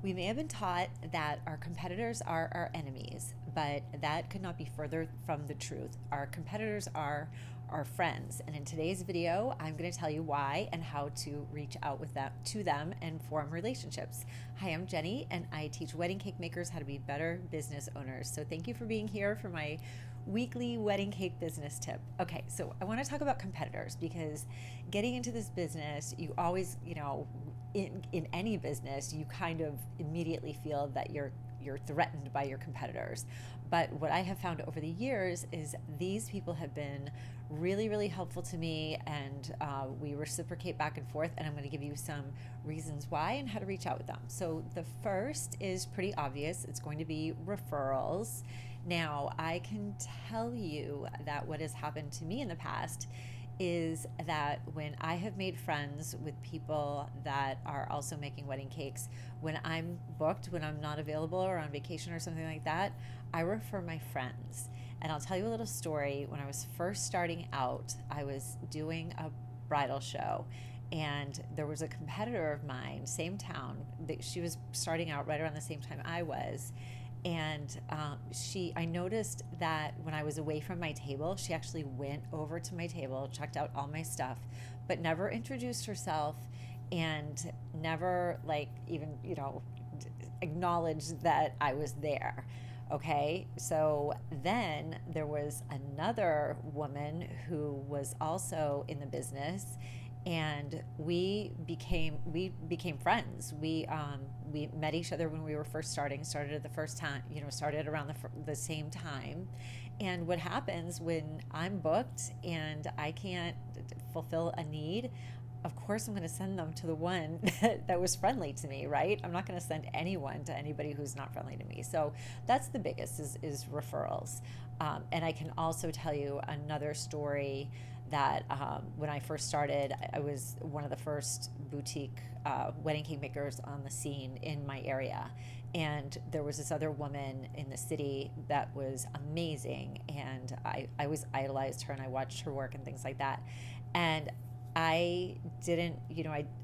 We may have been taught that our competitors are our enemies, but that could not be further from the truth. Our competitors are our friends. And in today's video, I'm going to tell you why and how to reach out with them to them and form relationships. Hi, I'm Jenny, and I teach wedding cake makers how to be better business owners. So thank you for being here for my weekly wedding cake business tip. Okay, so I want to talk about competitors because getting into this business, you always, in any business, you kind of immediately feel that you're threatened by your competitors. But what I have found over the years is these people have been really, really helpful to me, and we reciprocate back and forth. And I'm going to give you some reasons why and how to reach out with them. So the first is pretty obvious. It's going to be referrals. Now, I can tell you that what has happened to me in the past is that when I have made friends with people that are also making wedding cakes, when I'm booked, when I'm not available or on vacation or something like that, I refer my friends. And I'll tell you a little story. When I was first starting out, I was doing a bridal show, and there was a competitor of mine, same town. She was starting out right around the same time I was, and I noticed that when I was away from my table, she actually went over to my table, checked out all my stuff, but never introduced herself, and never like even acknowledged that I was there. Okay, so then there was another woman who was also in the business, and we became friends. We met each other when we were first started at the first time, started around the same time. And what happens when I'm booked and I can't fulfill a need, of course I'm going to send them to the one that was friendly to me, right? I'm not going to send anyone to anybody who's not friendly to me. So that's the biggest is referrals. And I can also tell you another story that when I first started, I was one of the first boutique wedding cake makers on the scene in my area. And there was this other woman in the city that was amazing. And I always idolized her, and I watched her work and things like that. And I didn't,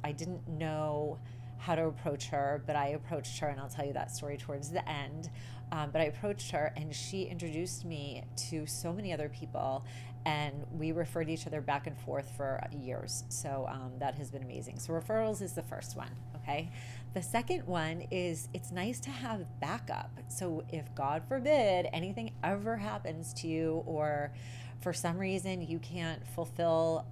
I didn't know how to approach her, but I approached her, and I'll tell you that story towards the end. But I approached her, and she introduced me to so many other people, and we referred each other back and forth for years. So that has been amazing. So referrals is the first one, okay? The second one is it's nice to have backup. So if God forbid anything ever happens to you, or for some reason you can't fulfill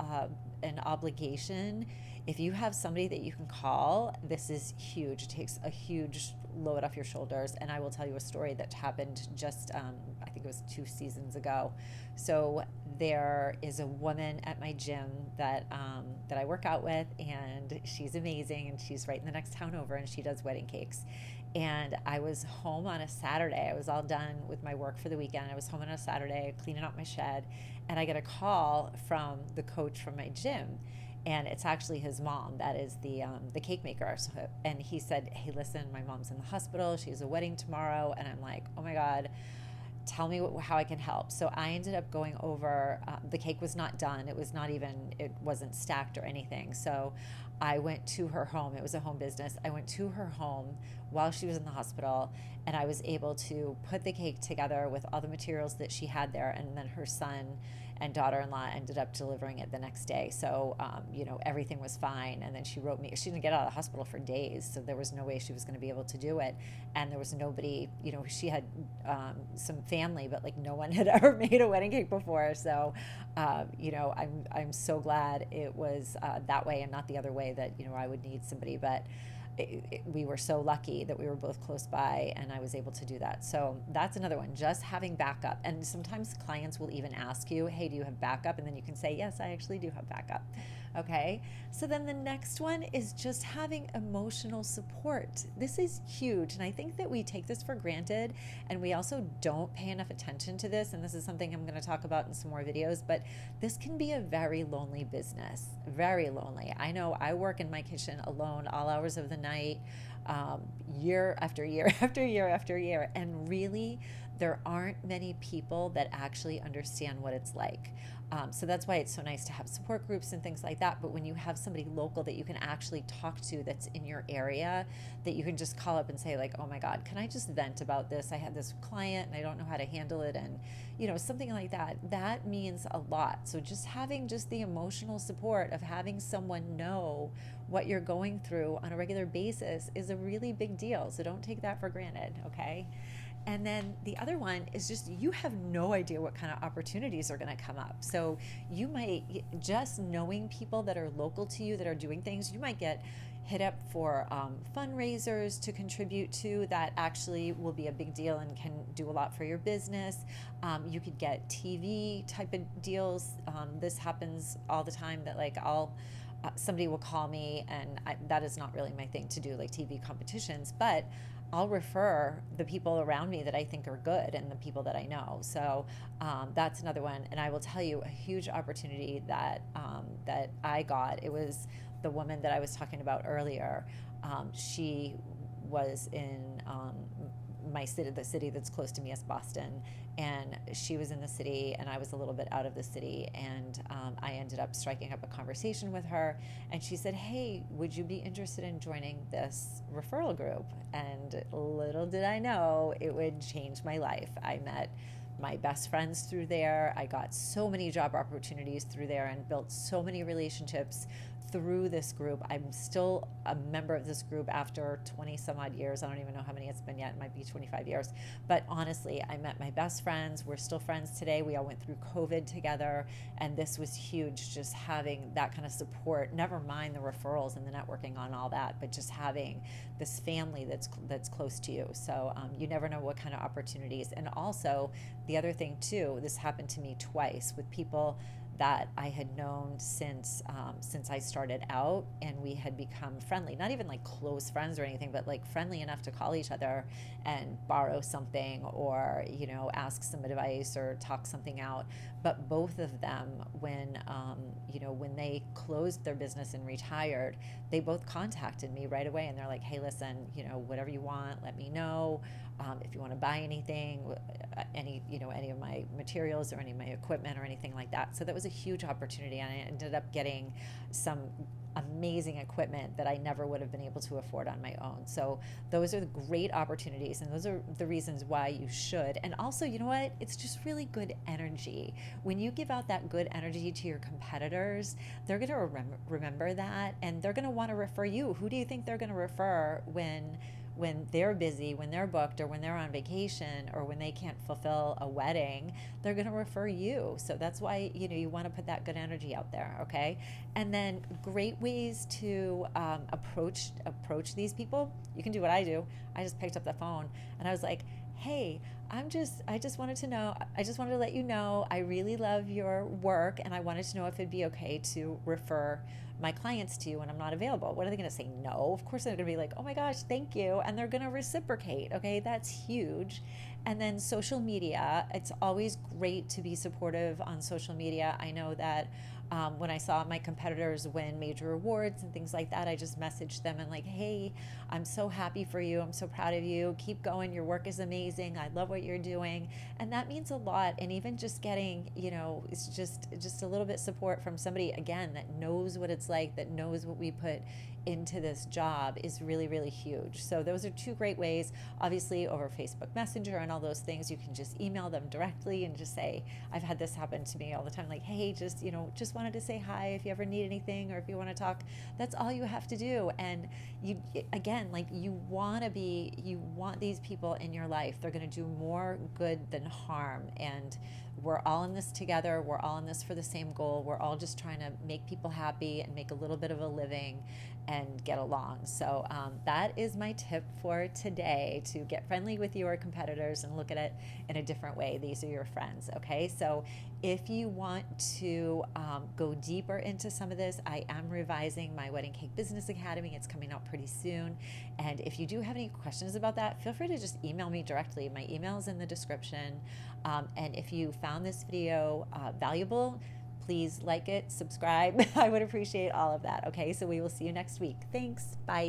an obligation, if you have somebody that you can call, this is huge. It takes a huge load off your shoulders. And I will tell you a story that happened just, I think it was 2 seasons ago. So there is a woman at my gym that I work out with, and she's amazing, and she's right in the next town over, and she does wedding cakes. And I was home on a Saturday. I was all done with my work for the weekend. I was home on a Saturday cleaning out my shed, and I get a call from the coach from my gym, and it's actually his mom that is the cake maker. So, and he said, "Hey, listen, my mom's in the hospital. She has a wedding tomorrow." And I'm like, "Oh my God, tell me how I can help." So I ended up going over. The cake was not done. It wasn't stacked or anything. So I went to her home. It was a home business. I went to her home while she was in the hospital, and I was able to put the cake together with all the materials that she had there. And then her son and daughter-in-law ended up delivering it the next day. So, everything was fine. And then she wrote me. She didn't get out of the hospital for days, so there was no way she was going to be able to do it. And there was nobody. She had some family, but like no one had ever made a wedding cake before. So, I'm so glad it was that way and not the other way that I would need somebody, but. We were so lucky that we were both close by, and I was able to do that. So that's another one, just having backup. And sometimes clients will even ask you, "Hey, do you have backup?" And then you can say, "Yes, I actually do have backup." Okay. So then the next one is just having emotional support. This is huge. And I think that we take this for granted, and we also don't pay enough attention to this. And this is something I'm going to talk about in some more videos, but this can be a very lonely business, very lonely. I know I work in my kitchen alone all hours of the night, year after year after year after year. And really, there aren't many people that actually understand what it's like. So that's why it's so nice to have support groups and things like that. But when you have somebody local that you can actually talk to that's in your area, that you can just call up and say like, oh my God, can I just vent about this? I had this client and I don't know how to handle it. And, something like that, that means a lot. So just having just the emotional support of having someone know what you're going through on a regular basis is a really big deal. So don't take that for granted, okay? And then the other one is just you have no idea what kind of opportunities are going to come up. So you might, just knowing people that are local to you that are doing things, you might get hit up for fundraisers to contribute to that actually will be a big deal and can do a lot for your business. You could get TV type of deals. This happens all the time that like somebody will call me and that is not really my thing to do, like TV competitions, but I'll refer the people around me that I think are good and the people that I know. So that's another one. And I will tell you a huge opportunity that I got. It was the woman that I was talking about earlier. She was in my city, the city that's close to me is Boston, and she was in the city and I was a little bit out of the city, and I ended up striking up a conversation with her, and she said, hey, would you be interested in joining this referral group? And little did I know it would change my life. I met my best friends through there. I got so many job opportunities through there and built so many relationships through this group. I'm still a member of this group after 20 some odd years. I don't even know how many it's been yet. It might be 25 years. But honestly, I met my best friends. We're still friends today. We all went through COVID together, and this was huge, just having that kind of support, never mind the referrals and the networking on all that, but just having this family that's close to you. So you never know what kind of opportunities. And also the other thing too, this happened to me twice with people that I had known since I started out, and we had become friendly. Not even like close friends or anything, but like friendly enough to call each other and borrow something, or ask some advice or talk something out. But both of them, when they closed their business and retired, they both contacted me right away, and they're like, "Hey, listen, whatever you want, let me know. If you want to buy anything, any of my materials or any of my equipment or anything like that." So that was a huge opportunity, and I ended up getting some amazing equipment that I never would have been able to afford on my own. So those are the great opportunities, and those are the reasons why you should. And also, you know what? It's just really good energy. When you give out that good energy to your competitors, they're going to remember that, and they're going to want to refer you. Who do you think they're going to refer when they're busy, when they're booked, or when they're on vacation, or when they can't fulfill a wedding? They're going to refer you. So that's why you want to put that good energy out there, okay? And then great ways to approach these people. You can do what I do. I just picked up the phone and I was like, hey, I just wanted to let you know I really love your work, and I wanted to know if it'd be okay to refer my clients to you when I'm not available. What are they going to say? No. Of course they're going to be like, oh my gosh, thank you. And they're going to reciprocate. Okay, that's huge. And then social media, it's always great to be supportive on social media. I know that when I saw my competitors win major awards and things like that, I just messaged them and like, hey, I'm so happy for you. I'm so proud of you. Keep going. Your work is amazing. I love what you're doing. And that means a lot. And even just getting, it's just a little bit support from somebody, again, that knows what it's like, that knows what we put into this job is really, really huge. So those are two great ways. Obviously, over Facebook Messenger and all those things, you can just email them directly and just say, I've had this happen to me all the time, like, hey, just wanted to say hi if you ever need anything, or if you want to talk. That's all you have to do. And you, again, like, you want these people in your life. They're going to do more good than harm. And we're all in this together. We're all in this for the same goal. We're all just trying to make people happy and make a little bit of a living and get along. So that is my tip for today, to get friendly with your competitors and look at it in a different way. These are your friends, okay? So if you want to go deeper into some of this, I am revising my Wedding Cake Business Academy. It's coming out pretty soon. And if you do have any questions about that, feel free to just email me directly. My email is in the description. And if you found this video valuable, please like it, subscribe. I would appreciate all of that. Okay, so we will see you next week. Thanks. Bye.